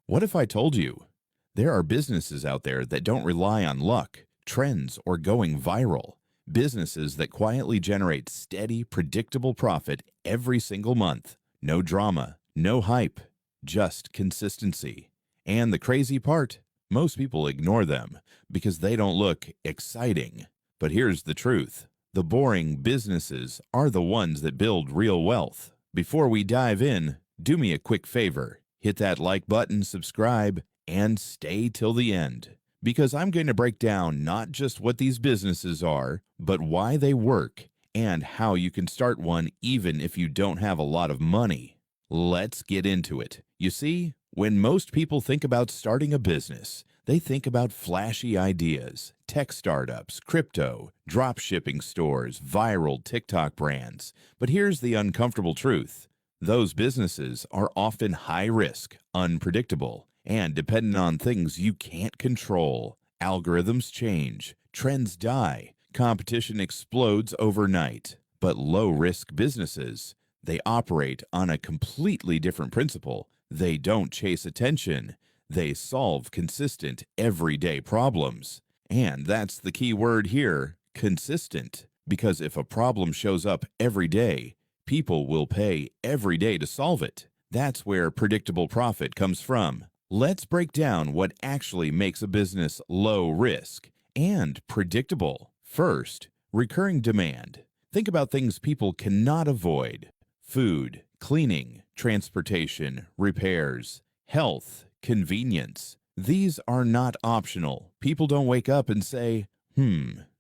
What if I told you there are businesses out there that don't rely on luck, trends, or going viral? Businesses that quietly generate steady, predictable profit every single month. No drama, no hype, just consistency. And the crazy part, most people ignore them because they don't look exciting. But here's the truth. The boring businesses are the ones that build real wealth. Before we dive in, do me a quick favor. Hit that like button, subscribe, and stay till the end. Because I'm going to break down not just what these businesses are, but why they work and how you can start one even if you don't have a lot of money. Let's get into it. You see, when most people think about starting a business, they think about flashy ideas, tech startups, crypto, drop shipping stores, viral TikTok brands. But here's the uncomfortable truth. Those businesses are often high risk, unpredictable, and dependent on things you can't control. Algorithms change, trends die, competition explodes overnight. But low-risk businesses, they operate on a completely different principle. They don't chase attention. They solve consistent, everyday problems. And that's the key word here, consistent. Because if a problem shows up every day, people will pay every day to solve it. That's where predictable profit comes from. Let's break down what actually makes a business low risk and predictable. First, recurring demand. Think about things people cannot avoid. Food, cleaning, transportation, repairs, health, convenience. These are not optional. People don't wake up and say,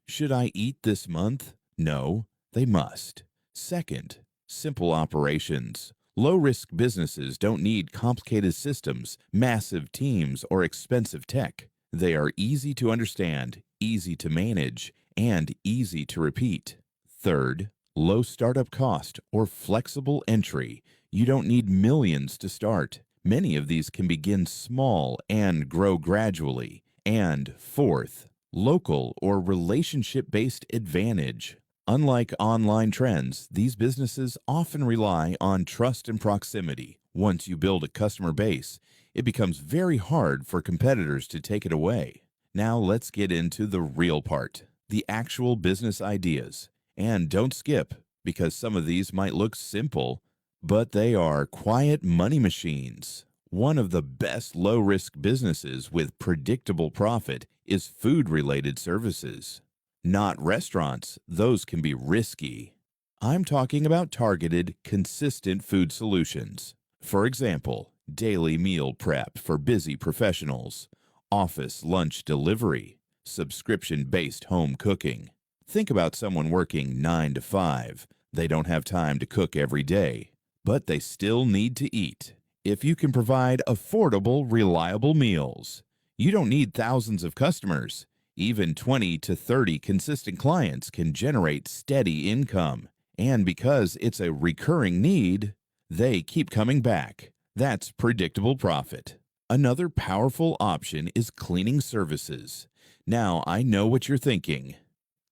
should I eat this month? No, they must. Second, simple operations. Low-risk businesses don't need complicated systems, massive teams, or expensive tech. They are easy to understand, easy to manage, and easy to repeat. Third, low startup cost or flexible entry. You don't need millions to start. Many of these can begin small and grow gradually. And fourth, local or relationship-based advantage. Unlike online trends, these businesses often rely on trust and proximity. Once you build a customer base, it becomes very hard for competitors to take it away. Now let's get into the real part, the actual business ideas. And don't skip, because some of these might look simple, but they are quiet money machines. One of the best low-risk businesses with predictable profit is food-related services. Not restaurants, those can be risky. I'm talking about targeted, consistent food solutions. For example, daily meal prep for busy professionals, office lunch delivery, subscription-based home cooking. Think about someone working 9 to 5. They don't have time to cook every day, but they still need to eat. If you can provide affordable, reliable meals, you don't need thousands of customers. Even 20 to 30 consistent clients can generate steady income. And because it's a recurring need, they keep coming back. That's predictable profit. Another powerful option is cleaning services. Now, I know what you're thinking.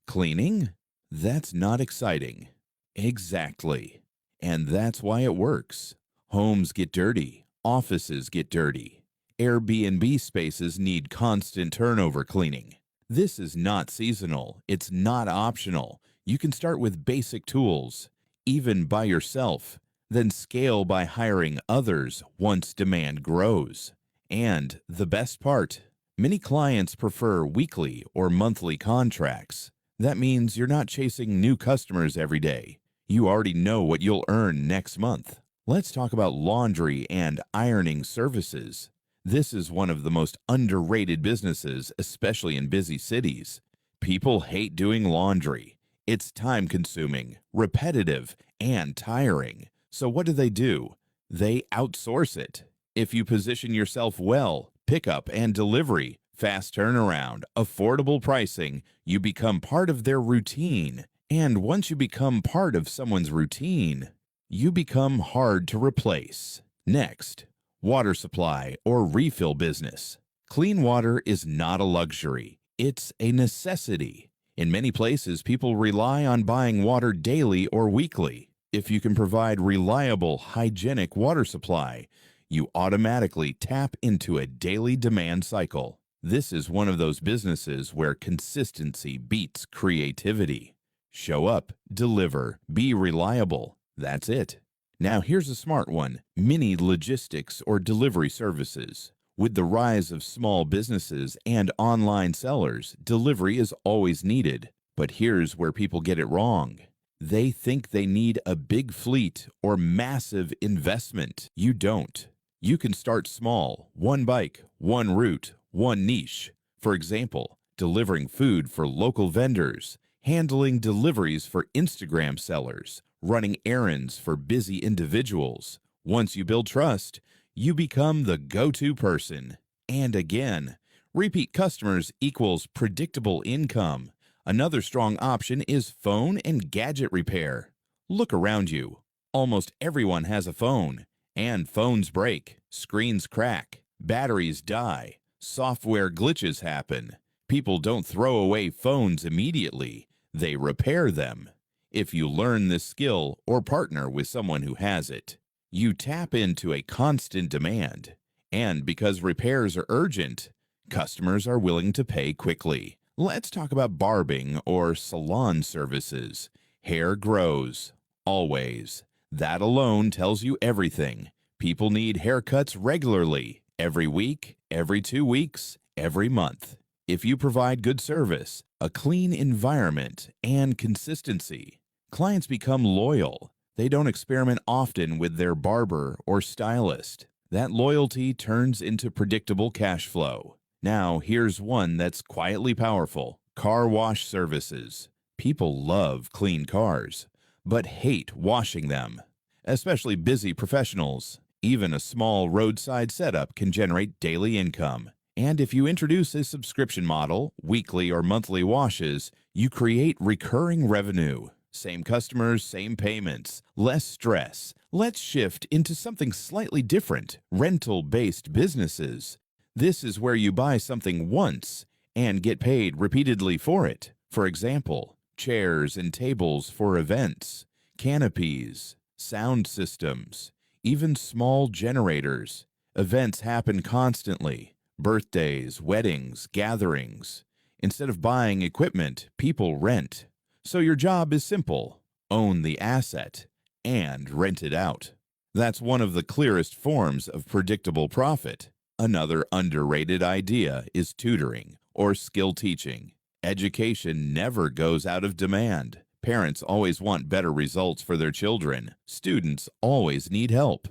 Cleaning? That's not exciting. Exactly. And that's why it works. Homes get dirty. Offices get dirty. Airbnb spaces need constant turnover cleaning. This is not seasonal. It's not optional. You can start with basic tools, even by yourself, then scale by hiring others once demand grows. And the best part, many clients prefer weekly or monthly contracts. That means you're not chasing new customers every day. You already know what you'll earn next month. Let's talk about laundry and ironing services. This is one of the most underrated businesses, especially in busy cities. People hate doing laundry. It's time-consuming, repetitive, and tiring. So what do? They outsource it. If you position yourself well, pickup and delivery, fast turnaround, affordable pricing, you become part of their routine. And once you become part of someone's routine, you become hard to replace. Next, water supply or refill business. Clean water is not a luxury. It's a necessity. In many places, people rely on buying water daily or weekly. If you can provide reliable, hygienic water supply, you automatically tap into a daily demand cycle. This is one of those businesses where consistency beats creativity. Show up, deliver, be reliable. That's it. Now here's a smart one: mini logistics or delivery services. With the rise of small businesses and online sellers, delivery is always needed. But here's where people get it wrong. They think they need a big fleet or massive investment. You don't. You can start small: one bike, one route, one niche. For example, delivering food for local vendors, handling deliveries for Instagram sellers, running errands for busy individuals. Once you build trust, you become the go-to person. And again, repeat customers equals predictable income. Another strong option is phone and gadget repair. Look around you. Almost everyone has a phone. And phones break, screens crack, batteries die, software glitches happen. People don't throw away phones immediately. They repair them. If you learn this skill or partner with someone who has it, you tap into a constant demand. And because repairs are urgent, customers are willing to pay quickly. Let's talk about barbing or salon services. Hair grows. Always. That alone tells you everything. People need haircuts regularly, every week, every 2 weeks, every month. If you provide good service, a clean environment, and consistency, clients become loyal. They don't experiment often with their barber or stylist. That loyalty turns into predictable cash flow. Now, here's one that's quietly powerful: car wash services. People love clean cars, but hate washing them, especially busy professionals. Even a small roadside setup can generate daily income. And if you introduce a subscription model, weekly or monthly washes, you create recurring revenue. Same customers, same payments, less stress. Let's shift into something slightly different: rental-based businesses. This is where you buy something once and get paid repeatedly for it. For example, chairs and tables for events, canopies, sound systems, even small generators. Events happen constantly: birthdays, weddings, gatherings. Instead of buying equipment, people rent. So your job is simple: own the asset and rent it out. That's one of the clearest forms of predictable profit. Another underrated idea is tutoring or skill teaching. Education never goes out of demand. Parents always want better results for their children. Students always need help.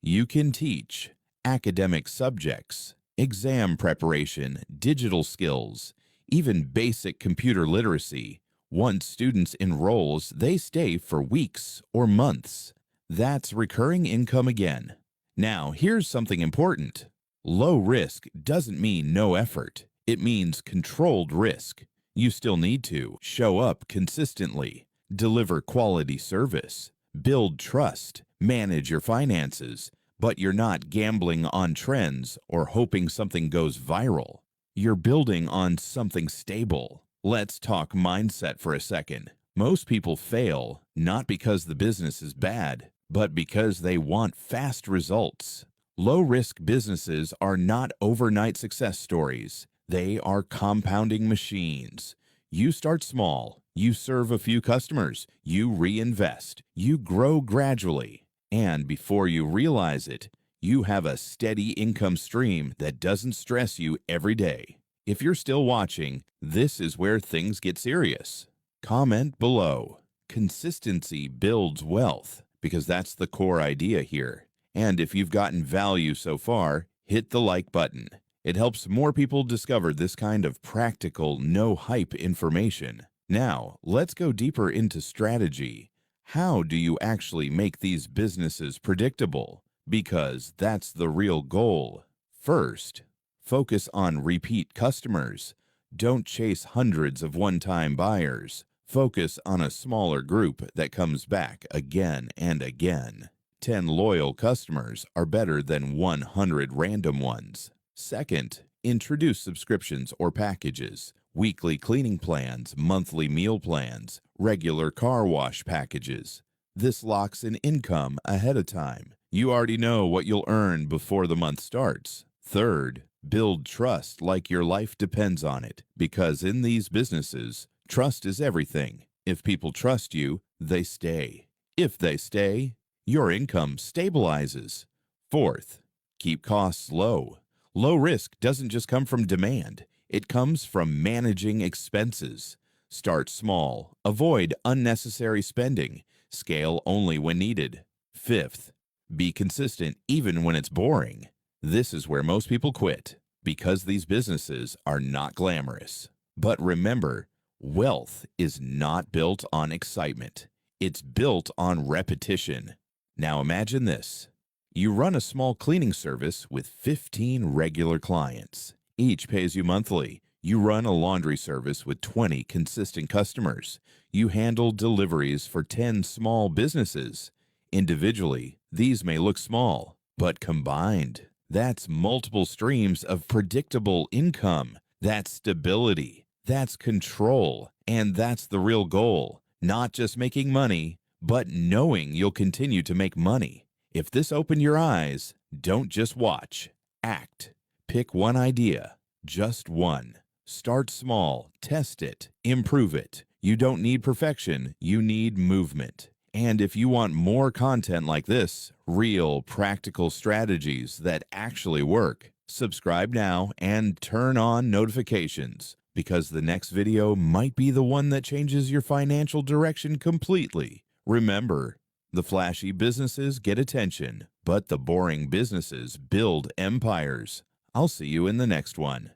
You can teach academic subjects, exam preparation, digital skills, even basic computer literacy. Once students enrolls, they stay for weeks or months. That's recurring income again. Now, here's something important. Low risk doesn't mean no effort. It means controlled risk. You still need to show up consistently, deliver quality service, build trust, manage your finances, but you're not gambling on trends or hoping something goes viral. You're building on something stable. Let's talk mindset for a second. Most people fail not because the business is bad, but because they want fast results. Low-risk businesses are not overnight success stories. They are compounding machines. You start small, you serve a few customers, you reinvest, you grow gradually, and before you realize it, you have a steady income stream that doesn't stress you every day. If you're still watching, this is where things get serious. Comment below. Consistency builds wealth, because that's the core idea here. And if you've gotten value so far, hit the like button. It helps more people discover this kind of practical, no-hype information. Now, let's go deeper into strategy. How do you actually make these businesses predictable? Because that's the real goal. First, focus on repeat customers. Don't chase hundreds of one-time buyers. Focus on a smaller group that comes back again and again. 10 loyal customers are better than 100 random ones. Second, introduce subscriptions or packages: weekly cleaning plans, monthly meal plans, regular car wash packages. This locks in income ahead of time. You already know what you'll earn before the month starts. Third, build trust like your life depends on it, because in these businesses, trust is everything. If people trust you, they stay. If they stay, your income stabilizes. Fourth, keep costs low. Low risk doesn't just come from demand, it comes from managing expenses. Start small, avoid unnecessary spending, scale only when needed. Fifth, be consistent even when it's boring. This is where most people quit, because these businesses are not glamorous. But remember, wealth is not built on excitement. It's built on repetition. Now imagine this. You run a small cleaning service with 15 regular clients. Each pays you monthly. You run a laundry service with 20 consistent customers. You handle deliveries for 10 small businesses. Individually, these may look small, but combined, that's multiple streams of predictable income. That's stability. That's control. And that's the real goal. Not just making money, but knowing you'll continue to make money. If this opened your eyes, don't just watch. Act. Pick one idea. Just one. Start small. Test it. Improve it. You don't need perfection. You need movement. And if you want more content like this, real practical strategies that actually work, subscribe now and turn on notifications, because the next video might be the one that changes your financial direction completely. Remember, the flashy businesses get attention, but the boring businesses build empires. I'll see you in the next one.